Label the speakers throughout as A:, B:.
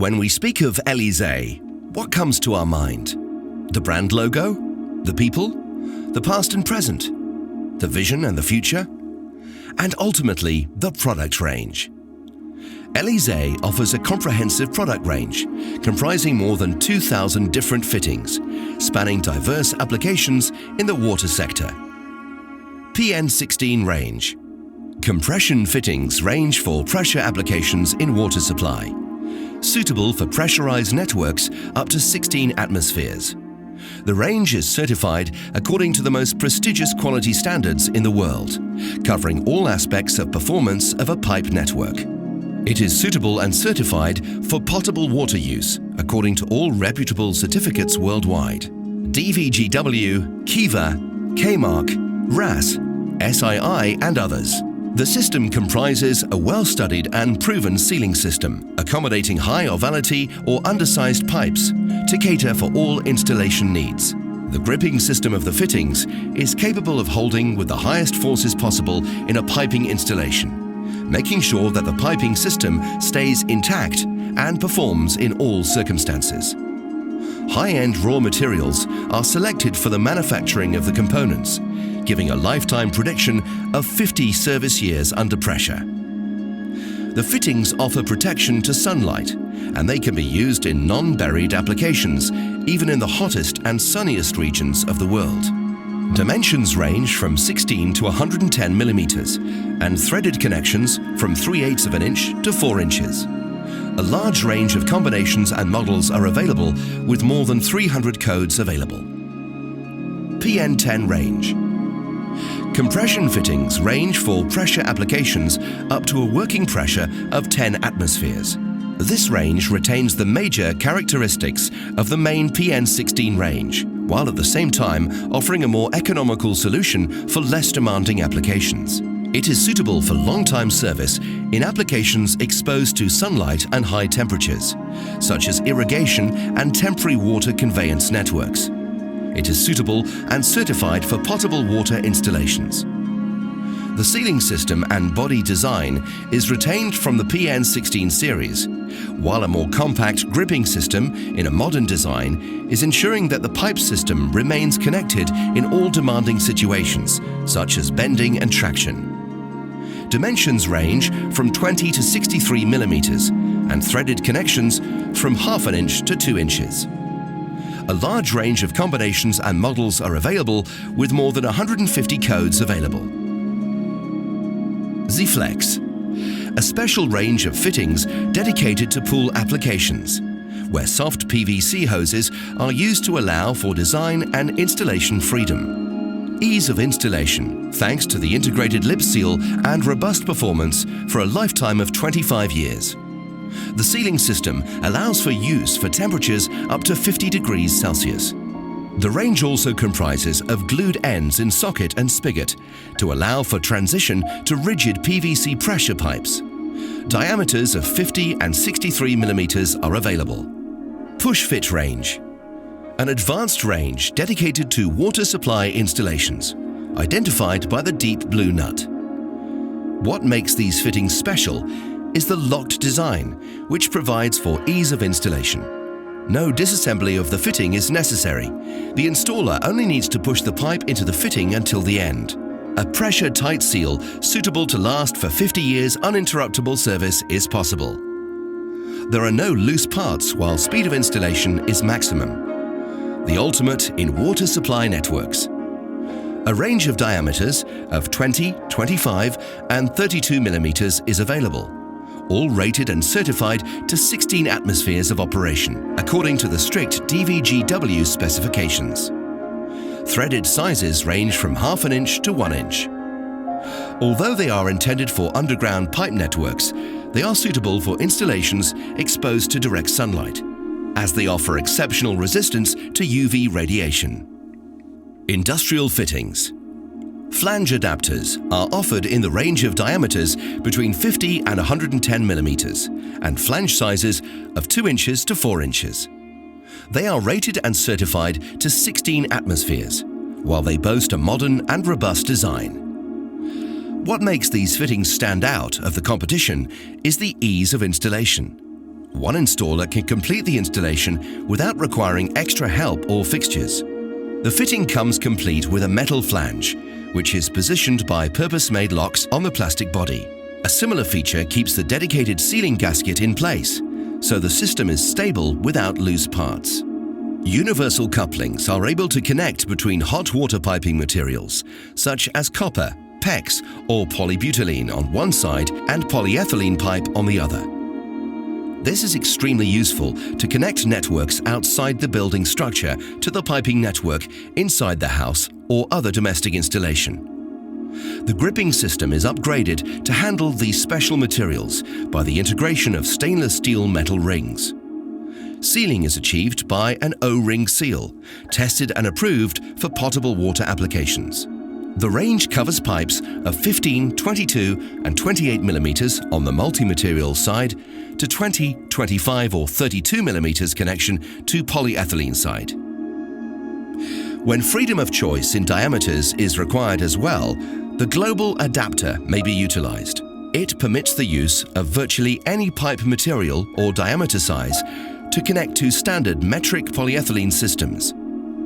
A: When we speak of Elysee, what comes to our mind? The brand logo? The people? The past and present? The vision and the future? And ultimately, the product range. Elysee offers a comprehensive product range comprising more than 2,000 different fittings, spanning diverse applications in the water sector. PN16 range. Compression fittings range for pressure applications in water supply, suitable for pressurized networks up to 16 atmospheres. The range is certified according to the most prestigious quality standards in the world, covering all aspects of performance of a pipe network. It is suitable and certified for potable water use according to all reputable certificates worldwide: DVGW, Kiva, K-Mark, RAS, SII and others. The system comprises a well-studied and proven sealing system, accommodating high ovality or undersized pipes to cater for all installation needs. The gripping system of the fittings is capable of holding with the highest forces possible in a piping installation, making sure that the piping system stays intact and performs in all circumstances. High-end raw materials are selected for the manufacturing of the components, giving a lifetime prediction of 50 service years under pressure. The fittings offer protection to sunlight, and they can be used in non-buried applications, even in the hottest and sunniest regions of the world. Dimensions range from 16 to 110 millimeters, and threaded connections from 3/8 of an inch to 4 inches. A large range of combinations and models are available, with more than 300 codes available. PN10 range. Compression fittings range for pressure applications up to a working pressure of 10 atmospheres. This range retains the major characteristics of the main PN16 range, while at the same time offering a more economical solution for less demanding applications. It is suitable for long-time service in applications exposed to sunlight and high temperatures, such as irrigation and temporary water conveyance networks. It is suitable and certified for potable water installations. The sealing system and body design is retained from the PN16 series, while a more compact gripping system in a modern design is ensuring that the pipe system remains connected in all demanding situations, such as bending and traction. Dimensions range from 20 to 63 millimeters, and threaded connections from 1/2 inch to 2 inches. A large range of combinations and models are available, with more than 150 codes available. Z-Flex, a special range of fittings dedicated to pool applications, where soft PVC hoses are used to allow for design and installation freedom. Ease of installation, thanks to the integrated lip seal and robust performance for a lifetime of 25 years. The sealing system allows for use for temperatures up to 50 degrees Celsius. The range also comprises of glued ends in socket and spigot to allow for transition to rigid PVC pressure pipes. Diameters of 50 and 63 millimeters are available. PUSHFIT range, an advanced range dedicated to water supply installations, identified by the deep blue nut. What makes these fittings special is the locked design, which provides for ease of installation. No disassembly of the fitting is necessary. The installer only needs to push the pipe into the fitting until the end. A pressure tight seal suitable to last for 50 years uninterruptible service is possible. There are no loose parts while speed of installation is maximum. The ultimate in water supply networks. A range of diameters of 20, 25 and 32 millimeters is available, all rated and certified to 16 atmospheres of operation, according to the strict DVGW specifications. Threaded sizes range from 1/2 inch to 1 inch. Although they are intended for underground pipe networks, they are suitable for installations exposed to direct sunlight, as they offer exceptional resistance to UV radiation. Industrial fittings. Flange adapters are offered in the range of diameters between 50 and 110 millimeters and flange sizes of 2 inches to 4 inches. They are rated and certified to 16 atmospheres, while they boast a modern and robust design. What makes these fittings stand out of the competition is the ease of installation. One installer can complete the installation without requiring extra help or fixtures. The fitting comes complete with a metal flange, which is positioned by purpose-made locks on the plastic body. A similar feature keeps the dedicated sealing gasket in place, so the system is stable without loose parts. Universal couplings are able to connect between hot water piping materials, such as copper, PEX or polybutylene on one side and polyethylene pipe on the other. This is extremely useful to connect networks outside the building structure to the piping network inside the house or other domestic installation. The gripping system is upgraded to handle these special materials by the integration of stainless steel metal rings. Sealing is achieved by an O-ring seal, tested and approved for potable water applications. The range covers pipes of 15, 22 and 28 mm on the multi-material side to 20, 25 or 32 mm connection to polyethylene side. When freedom of choice in diameters is required as well, the global adapter may be utilized. It permits the use of virtually any pipe material or diameter size to connect to standard metric polyethylene systems.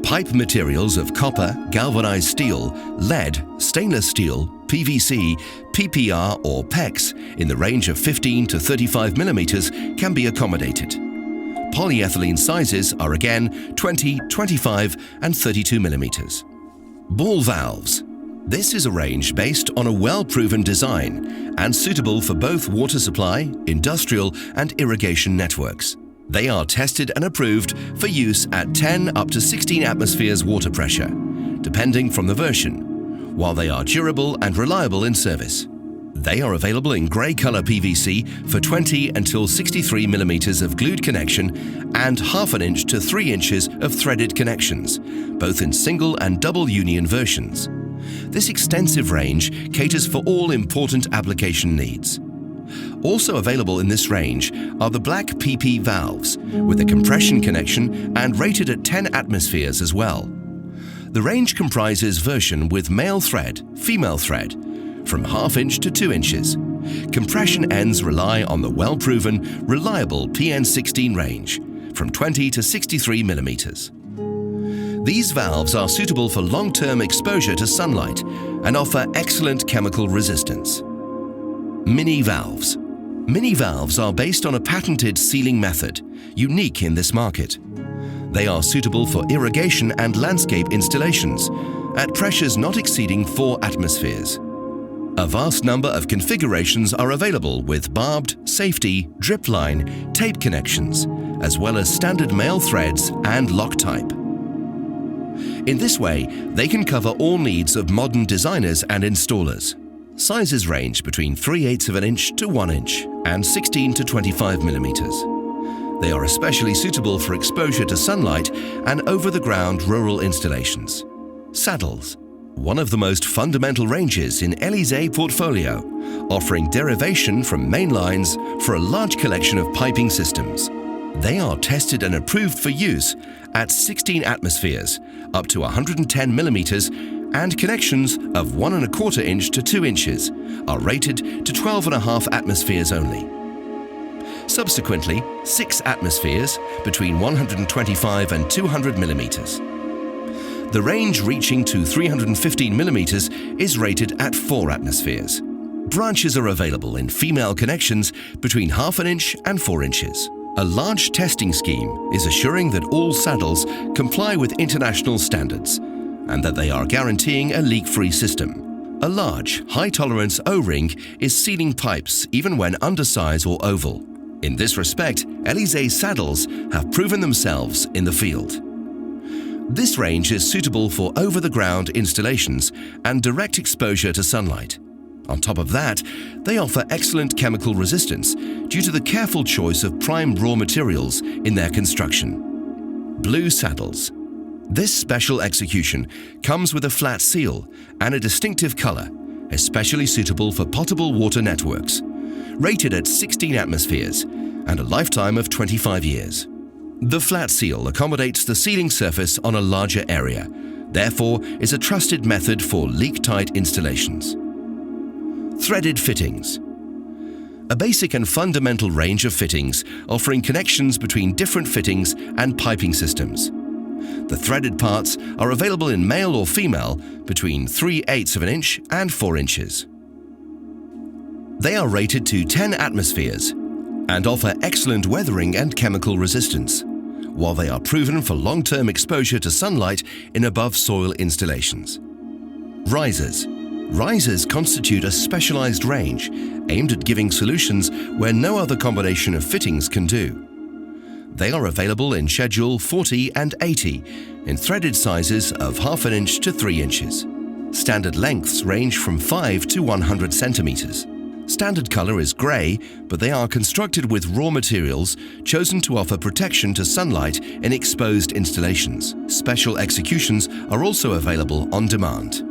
A: Pipe materials of copper, galvanized steel, lead, stainless steel, PVC, PPR or PEX in the range of 15 to 35 mm can be accommodated. Polyethylene sizes are again 20, 25 and 32 mm. Ball valves. This is a range based on a well-proven design and suitable for both water supply, industrial and irrigation networks. They are tested and approved for use at 10 up to 16 atmospheres water pressure, depending from the version, while they are durable and reliable in service. They are available in grey colour PVC for 20 until 63 mm of glued connection and ½ inch to 3 inches of threaded connections, both in single and double union versions. This extensive range caters for all important application needs. Also available in this range are the black PP valves with a compression connection and rated at 10 atmospheres as well. The range comprises version with male thread, female thread, from ½ inch to 2 inches. Compression ends rely on the well-proven, reliable PN16 range from 20 to 63 mm. These valves are suitable for long-term exposure to sunlight and offer excellent chemical resistance. Mini valves. Mini valves are based on a patented sealing method, unique in this market. They are suitable for irrigation and landscape installations at pressures not exceeding 4 atmospheres. A vast number of configurations are available with barbed, safety, drip line, tape connections, as well as standard male threads and lock type. In this way, they can cover all needs of modern designers and installers. Sizes range between 3/8 of an inch to 1 inch and 16 to 25 mm. They are especially suitable for exposure to sunlight and over-the-ground rural installations. Saddles. One of the most fundamental ranges in Elysee portfolio, offering derivation from main lines for a large collection of piping systems. They are tested and approved for use at 16 atmospheres, up to 110 mm, and connections of 1¼ inch to 2 inches are rated to 12½ atmospheres only. Subsequently, 6 atmospheres between 125 and 200 mm. The range reaching to 315 mm is rated at 4 atmospheres. Branches are available in female connections between ½ inch and 4 inches. A large testing scheme is assuring that all saddles comply with international standards and that they are guaranteeing a leak-free system. A large, high-tolerance O-ring is sealing pipes even when undersize or oval. In this respect, Elysee saddles have proven themselves in the field. This range is suitable for over-the-ground installations and direct exposure to sunlight. On top of that, they offer excellent chemical resistance due to the careful choice of prime raw materials in their construction. Blue saddles. This special execution comes with a flat seal and a distinctive color, especially suitable for potable water networks, rated at 16 atmospheres and a lifetime of 25 years. The flat seal accommodates the sealing surface on a larger area, therefore is a trusted method for leak-tight installations. Threaded fittings. A basic and fundamental range of fittings offering connections between different fittings and piping systems. The threaded parts are available in male or female between 3/8 of an inch and 4 inches. They are rated to 10 atmospheres and offer excellent weathering and chemical resistance, while they are proven for long-term exposure to sunlight in above-soil installations. Risers. Risers constitute a specialized range aimed at giving solutions where no other combination of fittings can do. They are available in Schedule 40 and 80 in threaded sizes of 1/2 inch to 3 inches. Standard lengths range from 5 to 100 centimeters. Standard color is grey, but they are constructed with raw materials chosen to offer protection to sunlight in exposed installations. Special executions are also available on demand.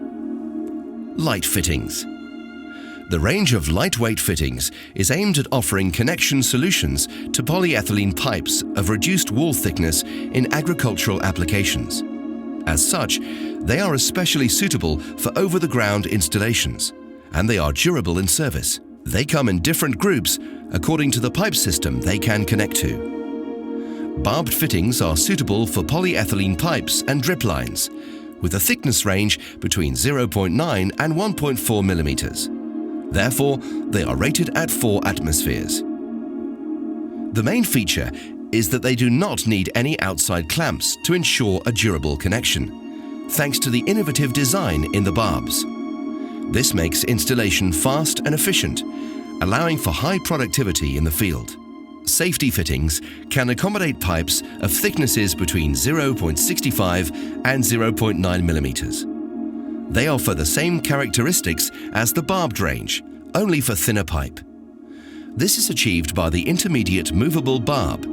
A: Light fittings. The range of lightweight fittings is aimed at offering connection solutions to polyethylene pipes of reduced wall thickness in agricultural applications. As such, they are especially suitable for over-the-ground installations, and they are durable in service. They come in different groups according to the pipe system they can connect to. Barbed fittings are suitable for polyethylene pipes and drip lines, with a thickness range between 0.9 and 1.4 millimeters. Therefore, they are rated at 4 atmospheres. The main feature is that they do not need any outside clamps to ensure a durable connection, thanks to the innovative design in the barbs. This makes installation fast and efficient, allowing for high productivity in the field. Safety fittings can accommodate pipes of thicknesses between 0.65 and 0.9 millimeters. They offer the same characteristics as the barbed range, only for thinner pipe. This is achieved by the intermediate movable barb,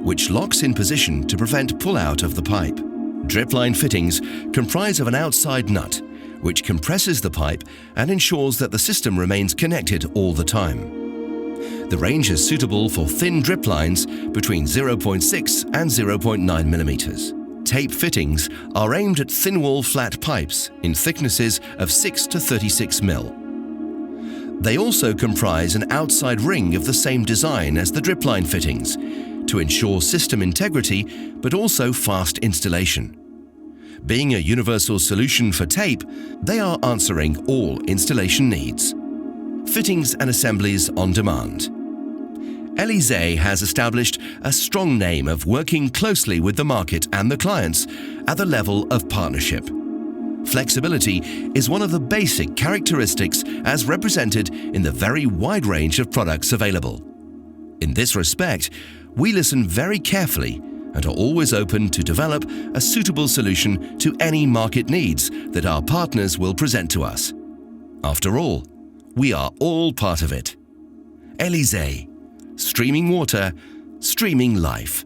A: which locks in position to prevent pull-out of the pipe. Dripline fittings comprise of an outside nut, which compresses the pipe and ensures that the system remains connected all the time. The range is suitable for thin drip lines between 0.6 and 0.9 millimeters. Tape fittings are aimed at thin-wall flat pipes in thicknesses of 6 to 36 mil. They also comprise an outside ring of the same design as the dripline fittings to ensure system integrity but also fast installation. Being a universal solution for tape, they are answering all installation needs. Fittings and assemblies on demand. Elysee has established a strong name of working closely with the market and the clients at the level of partnership. Flexibility is one of the basic characteristics as represented in the very wide range of products available. In this respect, we listen very carefully and are always open to develop a suitable solution to any market needs that our partners will present to us. After all, we are all part of it. Elysee, streaming water, streaming life.